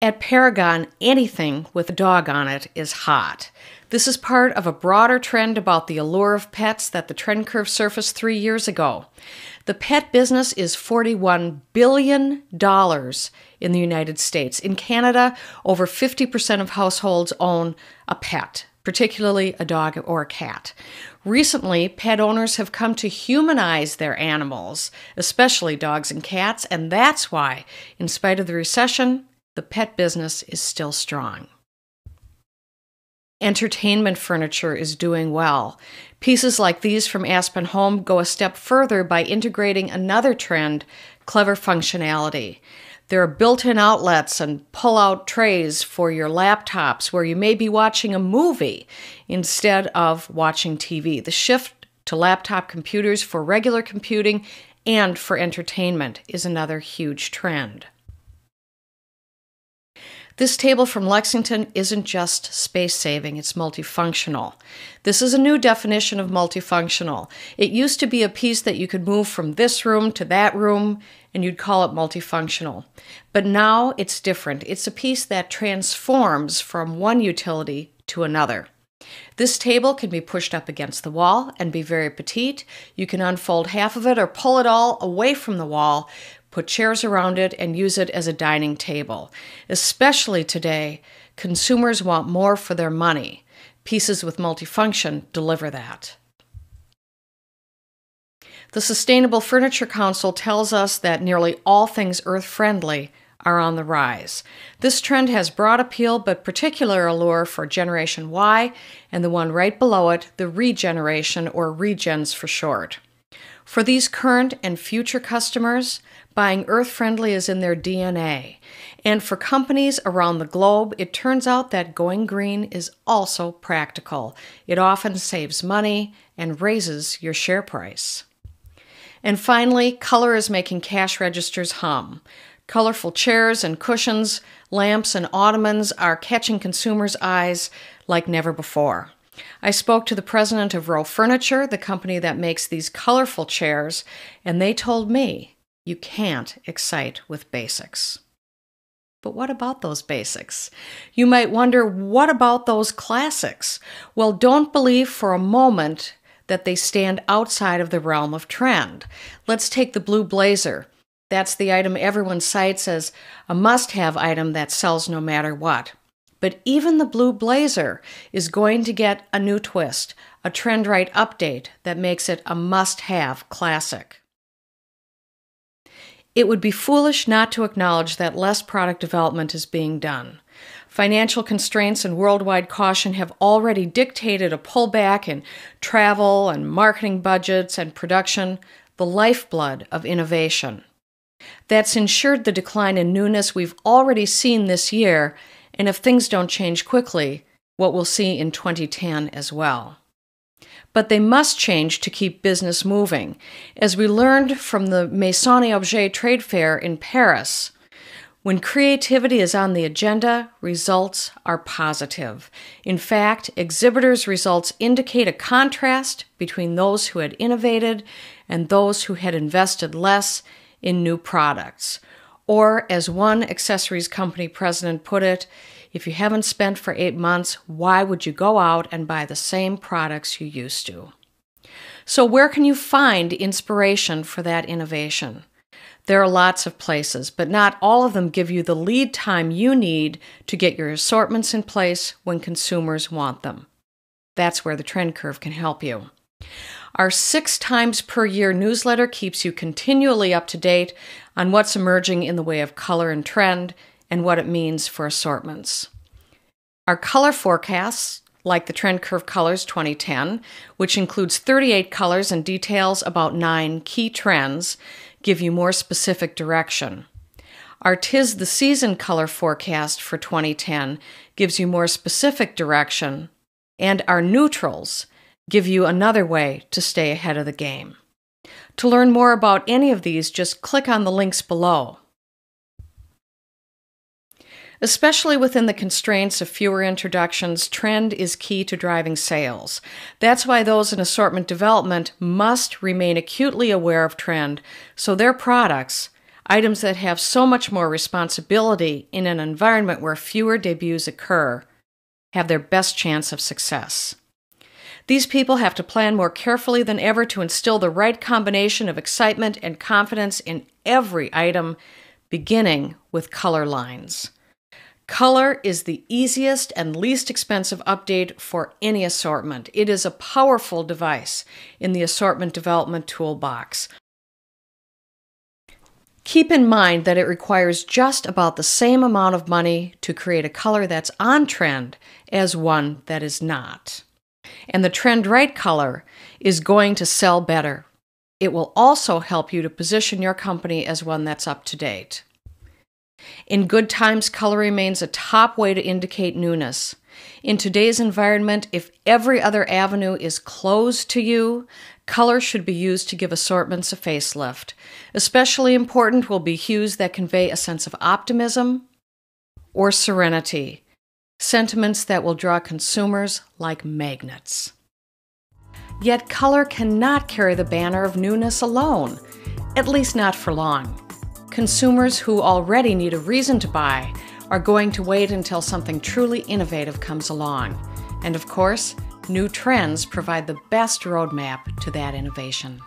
At Paragon, anything with a dog on it is hot. This is part of a broader trend about the allure of pets that the trend curve surfaced 3 years ago. The pet business is $41 billion in the United States. In Canada, over 50% of households own a pet, particularly a dog or a cat. Recently, pet owners have come to humanize their animals, especially dogs and cats, and that's why, in spite of the recession, the pet business is still strong. Entertainment furniture is doing well. Pieces like these from Aspen Home go a step further by integrating another trend, clever functionality. There are built-in outlets and pull-out trays for your laptops where you may be watching a movie instead of watching TV. The shift to laptop computers for regular computing and for entertainment is another huge trend. This table from Lexington isn't just space-saving, it's multifunctional. This is a new definition of multifunctional. It used to be a piece that you could move from this room to that room, and you'd call it multifunctional. But now it's different. It's a piece that transforms from one utility to another. This table can be pushed up against the wall and be very petite. You can unfold half of it or pull it all away from the wall, put chairs around it, and use it as a dining table. Especially today, consumers want more for their money. Pieces with multifunction deliver that. The Sustainable Furniture Council tells us that nearly all things earth-friendly are on the rise. This trend has broad appeal, but particular allure for Generation Y and the one right below it, the regeneration, or regens for short. For these current and future customers, buying earth-friendly is in their DNA. And for companies around the globe, it turns out that going green is also practical. It often saves money and raises your share price. And finally, color is making cash registers hum. Colorful chairs and cushions, lamps and ottomans are catching consumers' eyes like never before. I spoke to the president of Row Furniture, the company that makes these colorful chairs, and they told me, you can't excite with basics. But what about those basics? You might wonder, what about those classics? Well, don't believe for a moment that they stand outside of the realm of trend. Let's take the blue blazer. That's the item everyone cites as a must-have item that sells no matter what. But even the blue blazer is going to get a new twist, a trend-right update that makes it a must-have classic. It would be foolish not to acknowledge that less product development is being done. Financial constraints and worldwide caution have already dictated a pullback in travel and marketing budgets and production, the lifeblood of innovation. That's ensured the decline in newness we've already seen this year, and if things don't change quickly, what we'll see in 2010 as well. But they must change to keep business moving. As we learned from the Maison et Objet trade fair in Paris, when creativity is on the agenda, results are positive. In fact, exhibitors' results indicate a contrast between those who had innovated and those who had invested less in new products. Or, as one accessories company president put it, if you haven't spent for 8 months, why would you go out and buy the same products you used to? So where can you find inspiration for that innovation? There are lots of places, but not all of them give you the lead time you need to get your assortments in place when consumers want them. That's where the Trend Curve can help you. Our 6 times per year newsletter keeps you continually up to date on what's emerging in the way of color and trend and what it means for assortments. Our color forecasts, like the Trend Curve Colors 2010, which includes 38 colors and details about 9 key trends, give you more specific direction. Our 'Tis the Season color forecast for 2010 gives you more specific direction, and our neutrals give you another way to stay ahead of the game. To learn more about any of these, just click on the links below. Especially within the constraints of fewer introductions, trend is key to driving sales. That's why those in assortment development must remain acutely aware of trend so their products Items that have so much more responsibility in an environment where fewer debuts occur have their best chance of success. These people have to plan more carefully than ever to instill the right combination of excitement and confidence in every item, beginning with color lines. Color is the easiest and least expensive update for any assortment. It is a powerful device in the assortment development toolbox. Keep in mind that it requires just about the same amount of money to create a color that's on trend as one that is not. And the trend-right color is going to sell better. It will also help you to position your company as one that's up to date. In good times, color remains a top way to indicate newness. In today's environment, if every other avenue is closed to you, color should be used to give assortments a facelift. Especially important will be hues that convey a sense of optimism or serenity, sentiments that will draw consumers like magnets. Yet color cannot carry the banner of newness alone, at least not for long. Consumers who already need a reason to buy are going to wait until something truly innovative comes along. And of course, new trends provide the best roadmap to that innovation.